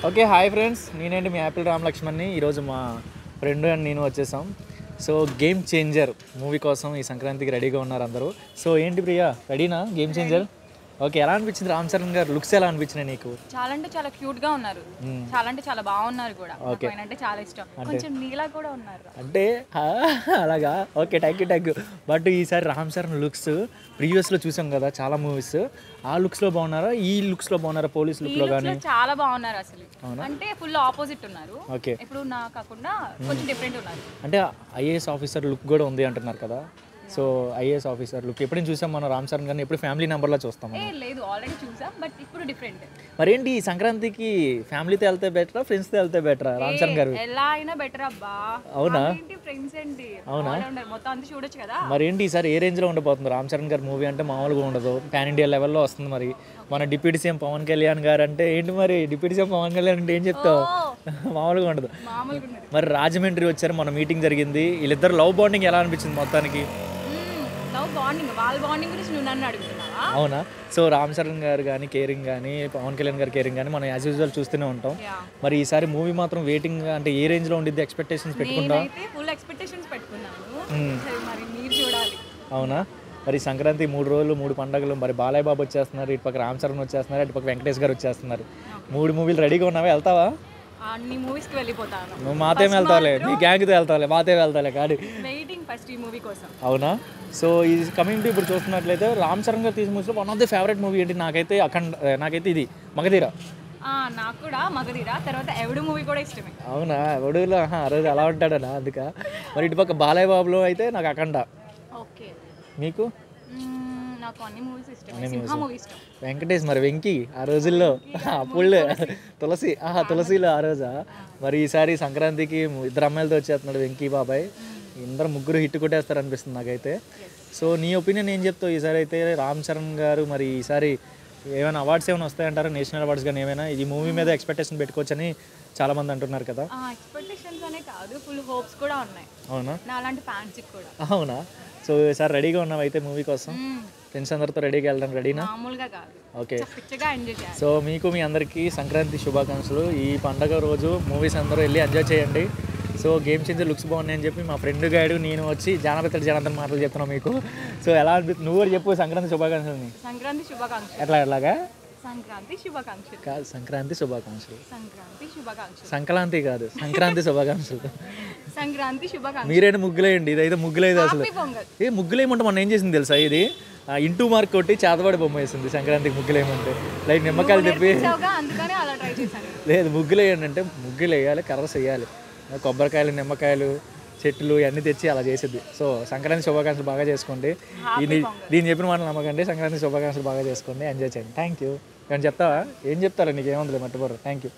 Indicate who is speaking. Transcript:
Speaker 1: Okay hi friends, నేనేంటి మీ Apple Ram లక్ష్మణ్ని. ఈరోజు మా ఫ్రెండ్ అండ్ నేను వచ్చేసాం. సో గేమ్ చేంజర్ మూవీ కోసం ఈ సంక్రాంతికి రెడీగా ఉన్నారు అందరూ. సో ఏంటి ప్రియా, రెడీనా గేమ్ చేంజర్? ఓకే, ఎలా అనిపించింది రామ్ చరణ్ గారు లుక్స్? ఎలా అనిపించినాయి నీకు?
Speaker 2: చాలా అంటే చాలా క్యూట్ గా ఉన్నారు. చాలా అంటే చాలా బాగున్నారు కూడా. నాకు ఆయన అంటే చాలా ఇష్టం. కొంచెం నీలా కూడా ఉన్నారు
Speaker 1: అంటే అలాగా. Okay, thank you. బట్ ఈసారి రామ్ చరణ్ లుక్స్ ప్రీవియస్లో చూసాం కదా చాలా మూవీస్, ఆ లుక్స్లో బాగున్నారా ఈ లుక్స్లో బాగున్నారా? పోలీస్ లుక్లో కానీ
Speaker 2: చాలా బాగున్నారు అసలు. అంటే ఫుల్ ఆపోజిట్ ఉన్నారు.
Speaker 1: ఓకే,
Speaker 2: ఇప్పుడు నా కాకుండా కొంచెం డిఫరెంట్ ఉన్నారు.
Speaker 1: అంటే ఐఏఎస్ ఆఫీసర్ లుక్ కూడా ఉంది అంటున్నారు కదా. సో ఐఏఎస్ ఆఫీసర్ లుక్ ఎప్పుడు చూసాం మనం రామ్ చరణ్ గారిని, ఎప్పుడు ఫ్యామిలీ నెంబర్లో చూస్తాం.
Speaker 2: లేదు, ఆల్రెడీ చూసాం, బట్ ఇప్పుడు డిఫరెంట్.
Speaker 1: మరేంటి ఈ సంక్రాంతికి ఫ్యామిలీతో వెళ్తే బెటరా ఫ్రెండ్స్తో వెళ్తే బెటరా రామ్ చరణ్ గారు?
Speaker 2: ఎలా అయినా బెటర్ అబ్బా.
Speaker 1: అవునా?
Speaker 2: ఫ్రెండ్స్ ఏంటి,
Speaker 1: అవునా?
Speaker 2: మొత్తం అంతా చూడొచ్చు కదా.
Speaker 1: మరేంటి ఈసారి ఏ రేంజ్లో ఉండబోతుంది రామ్ చరణ్ గారి మూవీ? అంటే మామూలుగా ఉండదు, పాన్ ఇండియా లెవెల్లో వస్తుంది. మరి మన డిప్యూటీ సీఎం పవన్ కళ్యాణ్ గారు అంటే ఏంటి? మరి డిప్యూటీ సీఎం పవన్ కళ్యాణ్ అంటే ఏం చెప్తావు? మామూలుగా ఉండదు. మరి రాజమండ్రి వచ్చారు, మన మీటింగ్ జరిగింది, వీళ్ళిద్దరు లవ్ బాండింగ్ ఎలా అనిపించింది మొత్తానికి?
Speaker 2: వాళ్ళ బాండింగ్ గురించి నువ్వు నన్ను అడుగుతున్నావా?
Speaker 1: అవునా? సో రామ్ చరణ్ గారు కానీ కేరింగ్ కానీ పవన్ కళ్యాణ్ గారు కేరింగ్ కానీ మనం యాజ్ యూజువల్ చూస్తూనే ఉంటాం. మరి ఈసారి మూవీ మాత్రం వెయిటింగ్ అంటే ఏ రేంజ్లో ఉండిద్ది? ఎక్స్పెక్టేషన్స్ పెట్టుకుంటా?
Speaker 2: ఫుల్ ఎక్స్పెక్టేషన్స్ పెట్టుకున్నాను. మరి మీరు చూడాలి.
Speaker 1: అవునా? మరి సంక్రాంతి 3 రోజులు 3 పండుగలు. మరి బాలయ్య బాబు వచ్చేస్తున్నారు, ఇటు పక్క రామ్ చరణ్ వచ్చేస్తున్నారు, ఇటు పక్క వెంకటేష్ గారు వచ్చేస్తున్నారు. 3 మూవీలు రెడీగా ఉన్నావా? వెళ్తావా?
Speaker 2: అన్ని మూవీస్కి వెళ్ళిపోతాను.
Speaker 1: నువ్వు మాతో వెళ్తావులే, నీ గ్యాంగ్తో వెళ్తావులే, మాతో వెళ్తావులే కానీ
Speaker 2: వెయిటింగ్ ఫస్ట్ ఈ మూవీ కోసం.
Speaker 1: అవునా? సో ఈ కమింగ్ టు ఇప్పుడు చూస్తున్నట్లయితే రామ్ చరణ్ గారు తీసిన మూవీస్లో one of the favourite movie ఏంటి? నాకైతే ఇది మగధీర.
Speaker 2: నాకు కూడా మగధీర, తర్వాత ఎవడు మూవీ కూడా ఇష్టమే.
Speaker 1: అవునా? ఎవడులో ఆ రోజు అలా ఉంటాడనా అందుక. మరి ఇటు పక్క బాలయ్య బాబులో అయితే నాకు అఖండ.
Speaker 2: ఓకే,
Speaker 1: మీకు?
Speaker 2: నాకు అన్ని మూవీస్ ఇష్టమే. సింహ మూవీ ఇష్టం.
Speaker 1: వెంకటేష్ మరి వెంకీ ఆ రోజుల్లో అప్పుడు తులసిలో ఆ రోజా. మరి ఈసారి సంక్రాంతికి 2 అమ్మాయిలతో వచ్చేస్తున్నాడు వెంకీ బాబాయ్. ఇందరు 3 హిట్ కొట్టేస్తారు అనిపిస్తుంది నాకైతే. సో నీ ఒపీనియన్ ఏం చెప్తావు? ఈసారి అయితే రామ్ చరణ్ గారు మరి ఈసారి ఏమైనా అవార్డ్స్ ఏమైనా వస్తాయంటారా? నేషనల్ అవార్డ్స్ కానీ ఏమైనా ఈ మూవీ మీద ఎక్స్పెక్టేషన్ పెట్టుకోవచ్చని చాలా మంది అంటున్నారు కదా.
Speaker 2: ఎక్స్పెక్టేషన్స్ అనే కాదు, ఫుల్ హోప్స్ కూడా ఉన్నాయి.
Speaker 1: అవునా?
Speaker 2: నా అలాంటి ఫ్యాన్స్ కూడా.
Speaker 1: అవునా? సో ఈసారి రెడీగా ఉన్నావు అయితే మూవీ కోసం? ఫ్రెండ్స్ అందరితో రెడీగా వెళ్ళడం రెడీనా?
Speaker 2: మామూలుగా కాదు.
Speaker 1: ఓకే,
Speaker 2: పిచ్చగా ఎంజాయ్ చేయాలి.
Speaker 1: సో మీకు మీ అందరికీ సంక్రాంతి శుభాకాంక్షలు. ఈ పండగ రోజు మూవీస్ అందరూ వెళ్ళి ఎంజాయ్ చేయండి. సో గేమ్ చేంజర్ లుక్స్ బాగున్నాయని చెప్పి మా ఫ్రెండ్ గారు నేను వచ్చి జనార్దన్ మాటలు చెప్తున్నాం మీకు. సో ఎలా అనిపిస్తుంది? నువ్వు కూడా చెప్పు సంక్రాంతి శుభాకాంక్షలు.
Speaker 2: సంక్రాంతి శుభాకాంక్షలు.
Speaker 1: ఎట్లాగా?
Speaker 2: సంక్రాంతి శుభాకాంక్షలు
Speaker 1: కాదు, సంక్రాంతి శుభాకాంక్షలు.
Speaker 2: సంక్రాంతి శుభాకాంక్షలు.
Speaker 1: సంక్రాంతి కాదు, సంక్రాంతి శుభాకాంక్షలు.
Speaker 2: సంక్రాంతి శుభాకాంక్షలు.
Speaker 1: మీరైనా ముగ్గులేయండి, ఇదైతే ముగ్గులేదు అసలు. ఏ ముగ్గులేయమంటే మొన్న ఏం చేసింది తెలుసా? ఇది ఇంటూ మార్క్ కొట్టి చేతబడి బొమ్మ వేసింది సంక్రాంతికి. ముగ్గులేయమంటే లైక్ నిమ్మకాయలు తెప్పి లేదు, ముగ్గులేయండి అంటే ముగ్గులు వేయాలి, కర్రస్ వేయాలి, కొబ్బరికాయలు నిమ్మకాయలు చెట్లు ఇవన్నీ తెచ్చి అలా చేసేది. సో సంక్రాంతి శుభాకాంక్షలు బాగా చేసుకోండి. దీన్ని చెప్పిన మాటలు నమ్మకండి. సంక్రాంతి శుభాకాంక్షలు బాగా చేసుకోండి, ఎంజాయ్ చేయండి. Thank you. ఏమైనా చెప్తావా? ఏం చెప్తారా? నీకు ఏముందిలే మట్టిపోరు. Thank you.